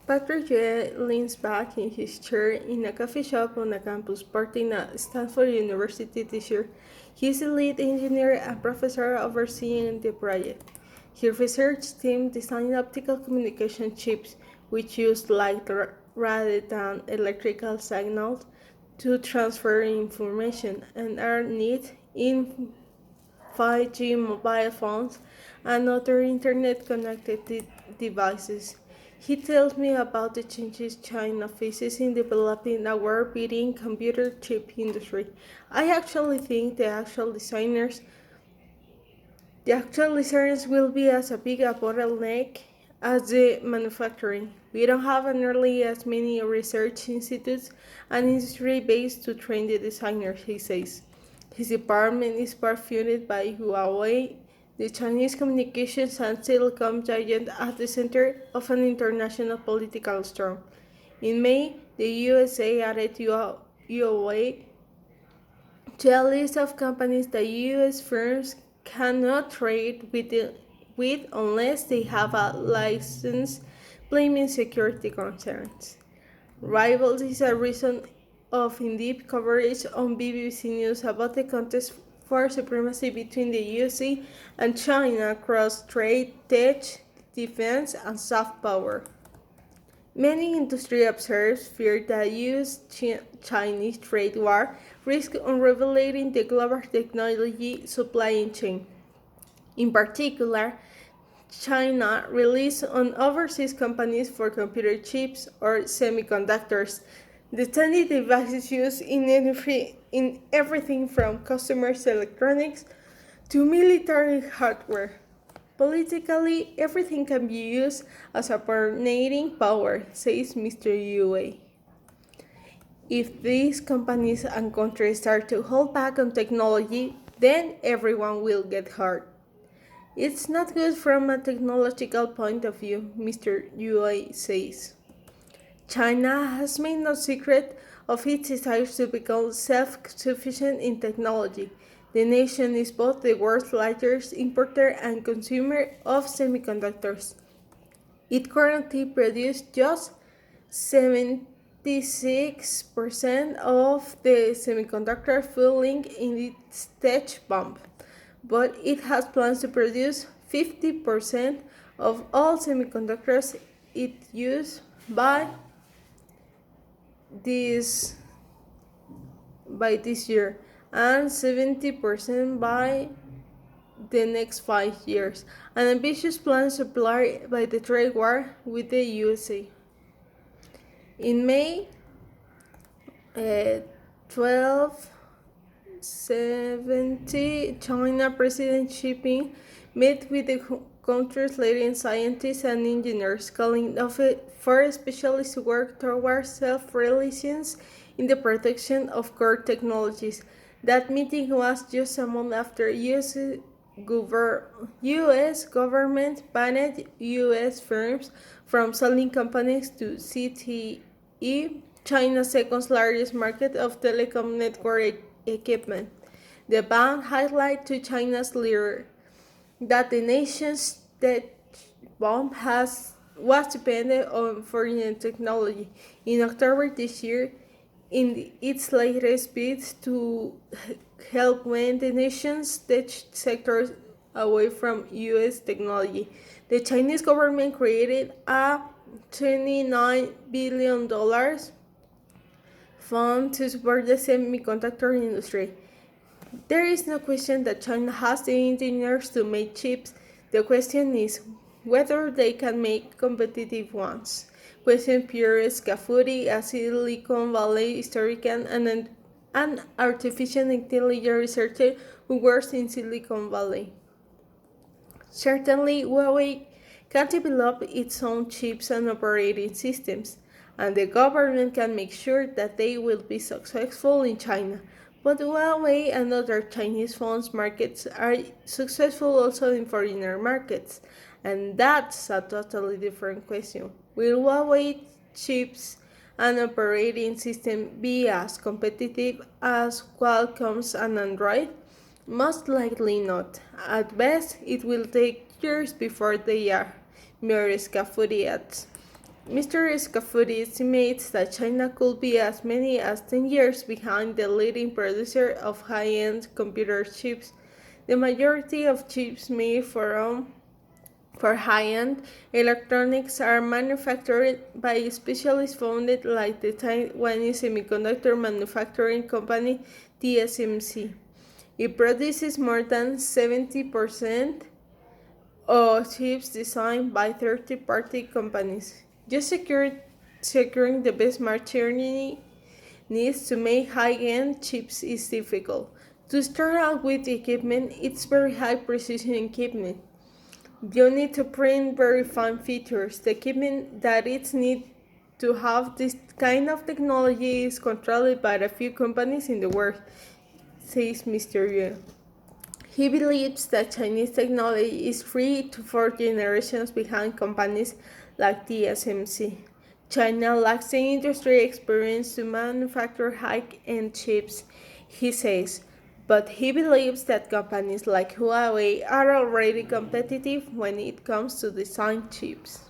Patrick leans back in his chair in a coffee shop on a campus partying at Stanford University this year. He's the lead engineer and professor overseeing the project. His research team designed optical communication chips which use light rather than electrical signals to transfer information and are needed in 5G mobile phones and other internet connected devices. He tells me about the changes China faces in developing a world-beating computer chip industry. I actually think the actual designers will be as a big a bottleneck as the manufacturing. We don't have nearly as many research institutes and industry base to train the designers, he says. His department is part funded by Huawei, the Chinese communications and telecom giant at the center of an international political storm. In May, the USA added Huawei to a list of companies that US firms cannot trade with unless they have a license, blaming security concerns. Rivals is a reason of in-depth coverage on BBC News about the contest for supremacy between the USA and China across trade, tech, defense, and soft power. Many industry observers fear that US-Chinese trade war risks unraveling the global technology supply chain. In particular, China relies on overseas companies for computer chips or semiconductors, the tiny devices used in everything from customers' electronics to military hardware. Politically, everything can be used as a coordinating power, says Mr. Yue. If these companies and countries start to hold back on technology, then everyone will get hurt. It's not good from a technological point of view, Mr. Yue says. China has made no secret of its desire to become self-sufficient in technology. The nation is both the world's largest importer and consumer of semiconductors. It currently produces just 76% of the semiconductor filling in its tech bomb, but it has plans to produce 50% of all semiconductors it uses this by this year and 70% by the next 5 years, an ambitious plan supplied by the trade war with the USA. In May 1270, China President Xi Jinping met with the country's leading scientists and engineers, calling for specialists to work towards self-reliance in the production of core technologies. That meeting was just a month after U.S. government banned U.S. firms from selling companies to CTE, China's second largest market of telecom network equipment. The ban highlights to China's leader that the nation's tech bomb was dependent on foreign technology. In October this year, in its latest bid to help win the nation's tech sector away from U.S. technology, the Chinese government created a $29 billion fund to support the semiconductor industry. There is no question that China has the engineers to make chips. The question is whether they can make competitive ones. Questioned Pierre Scafuri, a Silicon Valley historian and an artificial intelligence researcher who works in Silicon Valley. Certainly, Huawei can develop its own chips and operating systems, and the government can make sure that they will be successful in China. But Huawei and other Chinese phones markets are successful also in foreigner markets, and that's a totally different question. Will Huawei chips and operating system be as competitive as Qualcomm's and Android? Most likely not. At best, it will take years before they are, Mary Scafuri adds. Mr. Scafuri estimates that China could be as many as 10 years behind the leading producer of high-end computer chips. The majority of chips made for high-end electronics are manufactured by specialists founded like the Taiwanese semiconductor manufacturing company TSMC. It produces more than 70% of chips designed by third-party companies. Just securing the best material needs to make high-end chips is difficult. To start out with equipment, it's very high precision equipment. You need to print very fine features. The equipment that is needed to have this kind of technology is controlled by a few companies in the world, says Mr. Yu. He believes that Chinese technology is 3 to 4 generations behind companies like TSMC. China lacks the industry experience to manufacture high-end chips, he says, but he believes that companies like Huawei are already competitive when it comes to design chips.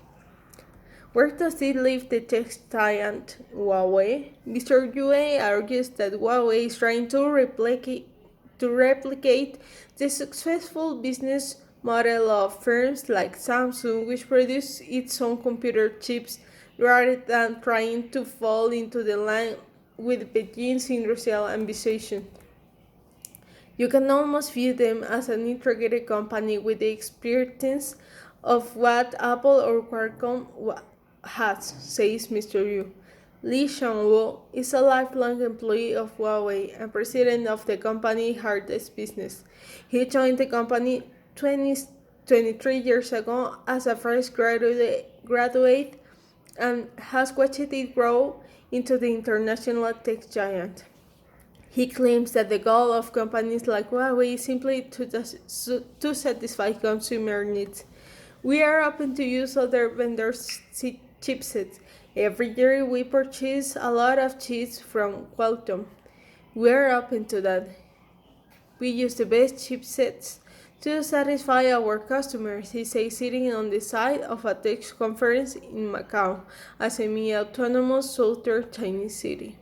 Where does it leave the tech giant Huawei? Mr. Yue argues that Huawei is trying to replicate the successful business model of firms like Samsung, which produce its own computer chips, rather than trying to fall into the line with Beijing's industrial ambition. You can almost view them as an integrated company with the expertise of what Apple or Qualcomm has, says Mr. Yu. Li Shangwu is a lifelong employee of Huawei and president of the company's hardest business. He joined the company 23 years ago as a fresh graduate and has watched it grow into the international tech giant. He claims that the goal of companies like Huawei is simply to satisfy consumer needs. We are open to use other vendors' chipsets. Every year we purchase a lot of chips from Qualcomm. We are open to that. We use the best chipsets to satisfy our customers, he says, sitting on the side of a tech conference in Macau, a semi-autonomous southern Chinese city.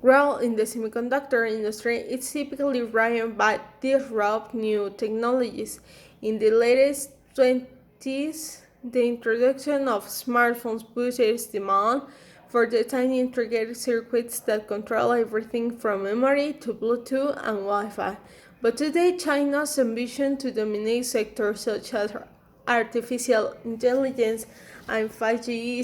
Growth in the semiconductor industry is typically driven by disrupt new technologies. In the latest 20s, the introduction of smartphones pushes demand for the tiny integrated circuits that control everything from memory to Bluetooth and Wi-Fi. But today, China's ambition to dominate sectors such as artificial intelligence and 5G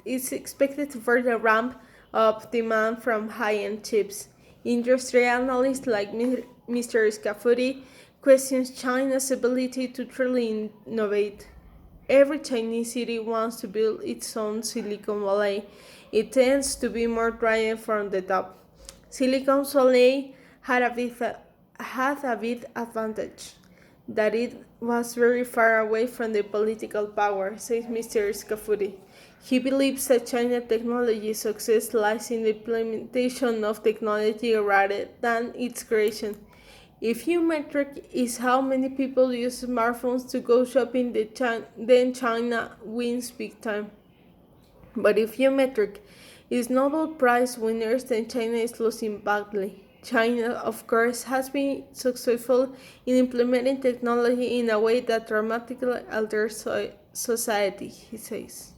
is expected to further ramp up demand from high-end chips. Industry analysts like Mr. Scafuri questions China's ability to truly innovate. Every Chinese city wants to build its own Silicon Valley. It tends to be more driven from the top. Silicon Valley had a big advantage, that it was very far away from the political power, says Mr. Scafuri. He believes that China's technology success lies in the implementation of technology rather than its creation. If your metric is how many people use smartphones to go shopping, then China wins big time. But if your metric is Nobel Prize winners, then China is losing badly. China, of course, has been successful in implementing technology in a way that dramatically alters society, he says.